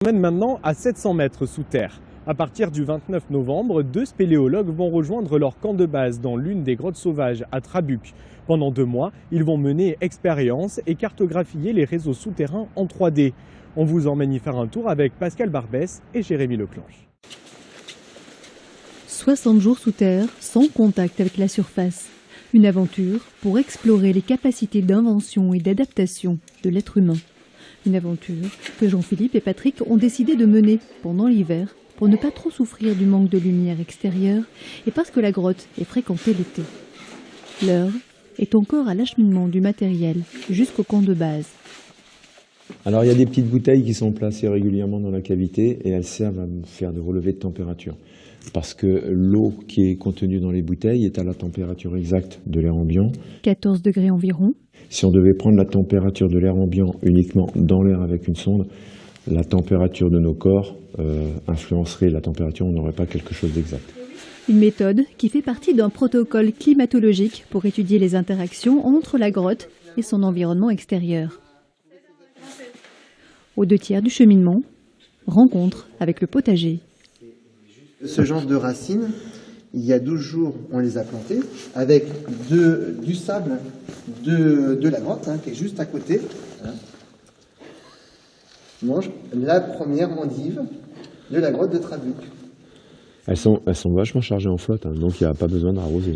On mène maintenant à 700 mètres sous terre. À partir du 29 novembre, 2 spéléologues vont rejoindre leur camp de base dans l'une des grottes sauvages à Trabuc. Pendant 2 mois, ils vont mener expérience et cartographier les réseaux souterrains en 3D. On vous emmène y faire un tour avec Pascal Barbès et Jérémy Leclanche. 60 jours sous terre, sans contact avec la surface. Une aventure pour explorer les capacités d'invention et d'adaptation de l'être humain. Une aventure que Jean-Philippe et Patrick ont décidé de mener pendant l'hiver pour ne pas trop souffrir du manque de lumière extérieure et parce que la grotte est fréquentée l'été. L'heure est encore à l'acheminement du matériel jusqu'au camp de base. Alors il y a des petites bouteilles qui sont placées régulièrement dans la cavité et elles servent à faire des relevés de température. Parce que l'eau qui est contenue dans les bouteilles est à la température exacte de l'air ambiant. 14 degrés environ. Si on devait prendre la température de l'air ambiant uniquement dans l'air avec une sonde, la température de nos corps influencerait la température, on n'aurait pas quelque chose d'exact. Une méthode qui fait partie d'un protocole climatologique pour étudier les interactions entre la grotte et son environnement extérieur. Aux 2 tiers du cheminement, rencontre avec le potager. Ce genre de racines, il y a 12 jours, on les a plantées avec du sable de la grotte, qui est juste à côté. Mange la première endive de la grotte de Trabuc. Elles sont vachement chargées en flotte, donc il n'y a pas besoin d'arroser.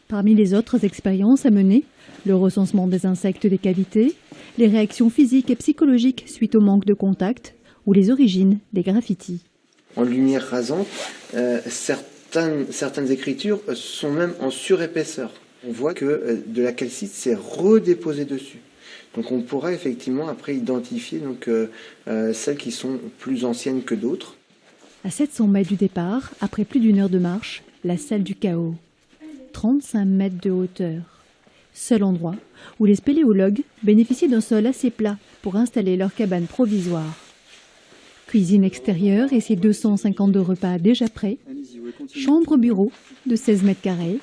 Parmi les autres expériences à mener, le recensement des insectes des cavités, les réactions physiques et psychologiques suite au manque de contact ou les origines des graffitis. En lumière rasante, certaines écritures sont même en surépaisseur. On voit que de la calcite s'est redéposée dessus. Donc on pourra effectivement après identifier celles qui sont plus anciennes que d'autres. À 700 mètres du départ, après plus d'1 heure de marche, la salle du chaos. 35 mètres de hauteur. Seul endroit où les spéléologues bénéficient d'un sol assez plat pour installer leur cabane provisoire. Cuisine extérieure et ses 252 repas déjà prêts. Chambre-bureau de 16 mètres carrés.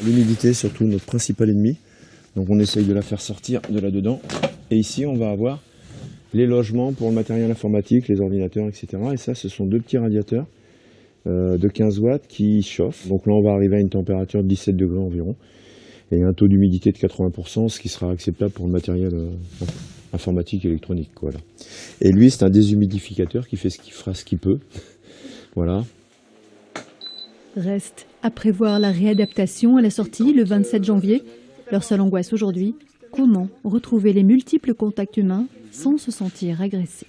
L'humidité est surtout notre principal ennemi. Donc on essaye de la faire sortir de là-dedans. Et ici, on va avoir les logements pour le matériel informatique, les ordinateurs, etc. Et ça, ce sont 2 petits radiateurs de 15 watts qui chauffent. Donc là, on va arriver à une température de 17 degrés environ. Et un taux d'humidité de 80%, ce qui sera acceptable pour le matériel informatique et électronique. Voilà. Et lui, c'est un déshumidificateur qui fera ce qu'il peut. Voilà. Reste à prévoir la réadaptation à la sortie le 27 janvier. Leur seule angoisse aujourd'hui, comment retrouver les multiples contacts humains sans se sentir agressé.